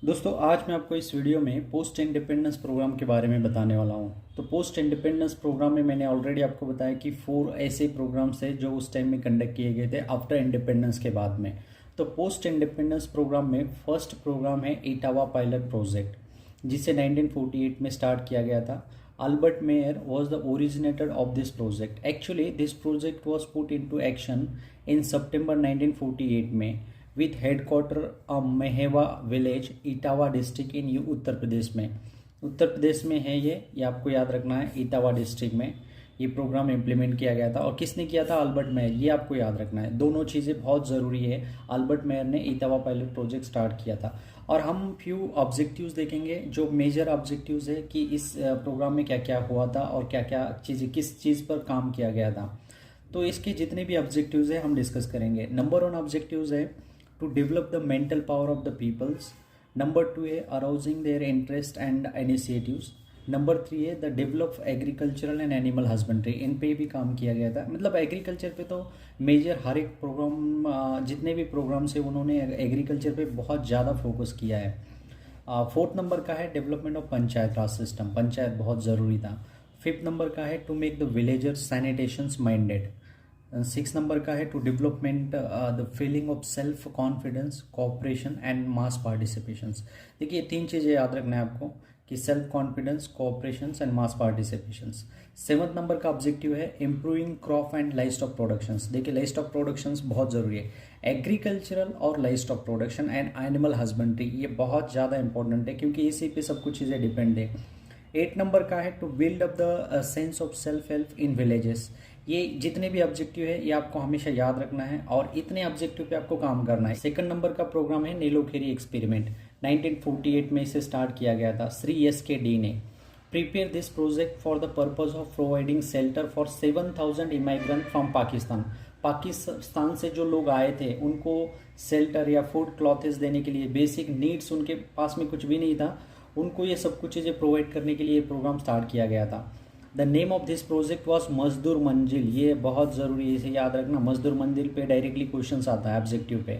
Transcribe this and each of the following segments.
दोस्तों आज मैं आपको इस वीडियो में पोस्ट इंडिपेंडेंस प्रोग्राम के बारे में बताने वाला हूं। तो पोस्ट इंडिपेंडेंस प्रोग्राम में मैंने ऑलरेडी आपको बताया कि 4 ऐसे प्रोग्राम्स थे जो उस टाइम में कंडक्ट किए गए थे आफ्टर इंडिपेंडेंस के बाद में। तो पोस्ट इंडिपेंडेंस प्रोग्राम में फर्स्ट प्रोग्राम है इटावा पायलट प्रोजेक्ट, जिसे 1948 में स्टार्ट किया गया था। Albert Mayer was the originator of this project. Actually, this project was put into action in September 1948 में with headquarter Mehwa village Etawah district in Uttar Pradesh में। उत्तर प्रदेश में है ये आपको याद रखना है। इटावा डिस्ट्रिक्ट में ये प्रोग्राम इम्प्लीमेंट किया गया था। और किसने किया था? Albert Mayer. ये आपको याद रखना है, दोनों चीज़ें बहुत ज़रूरी है। अल्बर्ट मेयर ने इटावा पायलट प्रोजेक्ट स्टार्ट किया था। और हम फ्यू ऑब्जेक्टिव्स देखेंगे, जो मेजर ऑब्जेक्टिव्स है कि इस प्रोग्राम में क्या क्या हुआ था और क्या क्या चीज़ें, किस चीज़ पर काम किया गया था। तो इसके जितने भी ऑब्जेक्टिव्स है हम डिस्कस करेंगे। नंबर 1 ऑब्जेक्टिव्स है to develop the mental power of the peoples. Number 2 है arousing their interest and initiatives. Number 3 है the develop agricultural and animal husbandry. इन पे भी काम किया गया था। मतलब एग्रीकल्चर पे तो मेजर हर एक प्रोग्राम, जितने भी प्रोग्राम्स है उन्होंने एग्रीकल्चर पे बहुत ज़्यादा फोकस किया है। 4th नंबर का है development of panchayat raj system. Panchayat बहुत ज़रूरी था। 5th नंबर का है to make the villagers sanitations minded. 6 number का है to development the feeling of self confidence, cooperation and mass participations. देखिए 3 चीज़ें याद रखना है आपको कि self confidence, cooperation and mass participations. 7th number का ऑब्जेक्टिव है improving crop and life stock productions. देखिए लाइफ स्टॉक प्रोडक्शंस बहुत ज़रूरी है। एग्रीकल्चरल और life stock production and animal husbandry ये बहुत ज़्यादा इंपॉर्टेंट है, क्योंकि इसी पे सब कुछ चीज़ें डिपेंड है। 8 नंबर का है to build up the sense of self help in villages. ये जितने भी ऑब्जेक्टिव है ये आपको हमेशा याद रखना है और इतने ऑब्जेक्टिव पे आपको काम करना है। 2nd नंबर का प्रोग्राम है नीलोखेरी एक्सपेरिमेंट। 1948 में इसे स्टार्ट किया गया था श्री SKD ने। Prepare this project for the purpose of providing shelter for 7,000 immigrant from Pakistan. Pakistan से जो लोग आए थे उनको शेल्टर या फूड क्लॉथेस देने के लिए, बेसिक नीड्स, उनके पास में कुछ भी नहीं था, उनको ये सब कुछ चीज़ें प्रोवाइड करने के लिए प्रोग्राम स्टार्ट किया गया था। The name of this project was मजदूर मंजिल। ये बहुत ज़रूरी है, इसे याद रखना। मजदूर मंजिल पे डायरेक्टली क्वेश्चन आता है ऑब्जेक्टिव पे।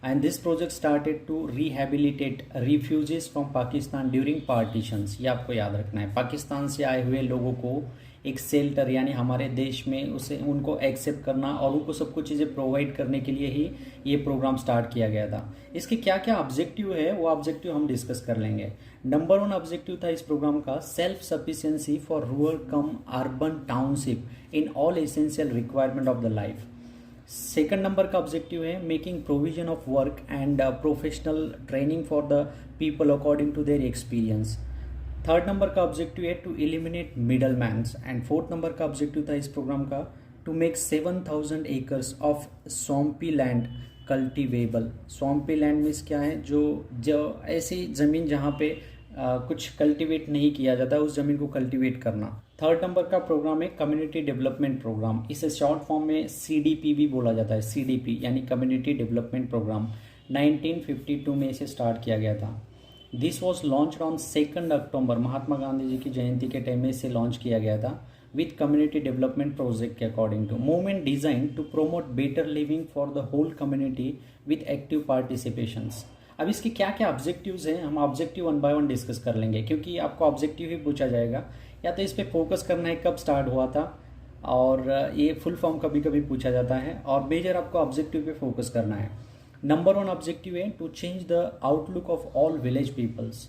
And this project started to rehabilitate refugees from Pakistan during partitions. ये आपको याद रखना है। पाकिस्तान से आए हुए लोगों को एक शेल्टर यानी हमारे देश में उसे उनको एक्सेप्ट करना और उनको सब कुछ चीज़ें प्रोवाइड करने के लिए ही ये प्रोग्राम स्टार्ट किया गया था। इसके क्या क्या ऑब्जेक्टिव है वो ऑब्जेक्टिव हम डिस्कस कर लेंगे। नंबर 1 ऑब्जेक्टिव था इस प्रोग्राम का self sufficiency for rural cum urban township in all essential requirement of the life. 2nd number का ऑब्जेक्टिव है making provision of work and professional training for the people according to their experience. 3rd number का objective है to eliminate middle mans. And 4th number का objective था इस programme का to make 7,000 acres of swampy land cultivable. Swampy land means क्या है? जो ऐसी ज़मीन जहाँ पे कुछ कल्टिवेट नहीं किया जाता, उस ज़मीन को कल्टिवेट करना। 3rd नंबर का प्रोग्राम है कम्युनिटी डेवलपमेंट प्रोग्राम। इसे शॉर्ट फॉर्म में CDP भी बोला जाता है। CDP यानी कम्युनिटी डेवलपमेंट प्रोग्राम। 1952 में इसे स्टार्ट किया गया था। दिस वॉज लॉन्च ऑन 2 अक्टूबर। महात्मा गांधी जी की जयंती के टाइम में इसे लॉन्च किया गया था विथ कम्युनिटी डेवलपमेंट प्रोजेक्ट के according to movement design to promote better living for the whole community with active participations. अब इसके क्या क्या ऑब्जेक्टिव्स हैं हम ऑब्जेक्टिव 1 बाय 1 डिस्कस कर लेंगे, क्योंकि आपको ऑब्जेक्टिव ही पूछा जाएगा। या तो इस पर फोकस करना है कब स्टार्ट हुआ था, और ये फुल फॉर्म कभी कभी पूछा जाता है, और मेजर आपको ऑब्जेक्टिव पे फोकस करना है। नंबर 1 ऑब्जेक्टिव है to change the outlook of all village peoples.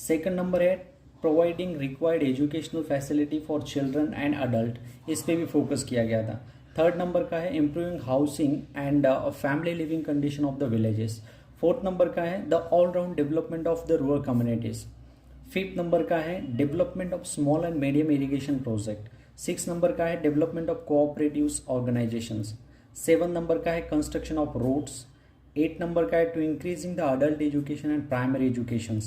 2nd number है providing required educational facility for children and adult. इस पे भी फोकस किया गया था। 3rd नंबर का है improving housing and family living condition of the villages. 4th number का है the all round development of the rural communities. 5th number का है development of small and medium irrigation project. 6th number का है development of cooperative organisations. 7th number का है construction of roads. 8 number का है to increasing the adult education and primary education.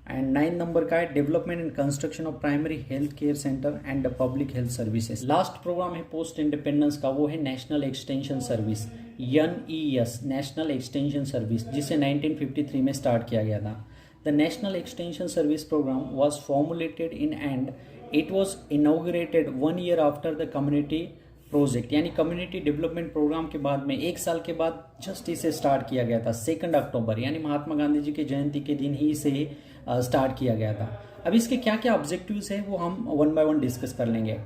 And 9 number का है development and construction of primary health care centre and public health services. Last programme है post independence का, वो है national extension service, NES national extension service, जिसे 1953 में start किया गया था। The national extension service programme was formulated in and it was inaugurated 1 year after the community project यानी कम्युनिटी डेवलपमेंट प्रोग्राम के बाद में 1 साल के बाद जस्ट इसे स्टार्ट किया गया था। 2 अक्टूबर यानी महात्मा गांधी जी की जयंती के दिन ही इसे स्टार्ट किया गया था। अब इसके क्या क्या ऑब्जेक्टिव्स है वो हम 1 बाय 1 डिस्कस कर लेंगे।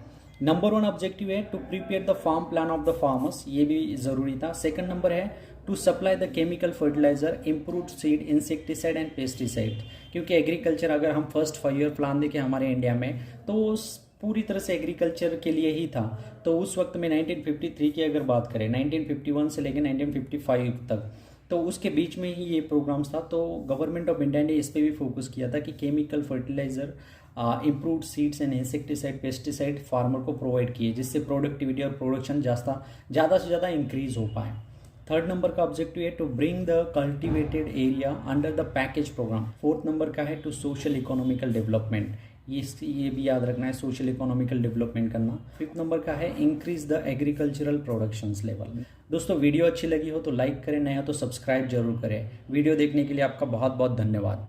नंबर 1 ऑब्जेक्टिव है to prepare the farm plan of the farmers, ये भी जरूरी था। सेकंड नंबर है to supply the chemical fertiliser, improved seed, insecticide and pesticide. क्योंकि एग्रीकल्चर अगर हम फर्स्ट 5 ईयर प्लान देखें हमारे इंडिया में तो पूरी तरह से एग्रीकल्चर के लिए ही था। तो उस वक्त में 1953 की अगर बात करें, 1951 से लेकर 1955 तक, तो उसके बीच में ही ये प्रोग्राम्स था। तो गवर्नमेंट ऑफ इंडिया ने इस पर भी फोकस किया था कि chemical fertiliser, improved seeds and insecticide, pesticide farmer को प्रोवाइड किए, जिससे प्रोडक्टिविटी और प्रोडक्शन ज़्यादा से ज़्यादा इंक्रीज हो पाए। थर्ड नंबर का ऑब्जेक्टिव है to bring the cultivated area under the package programme. Fourth number का है टू सोशल इकोनॉमिकल डेवलपमेंट, ये भी याद रखना है, सोशल इकोनॉमिकल डेवलपमेंट करना। फिफ्थ नंबर का है increase the agricultural productions level. दोस्तों वीडियो अच्छी लगी हो तो लाइक करें, नया तो सब्सक्राइब जरूर करें। वीडियो देखने के लिए आपका बहुत बहुत धन्यवाद।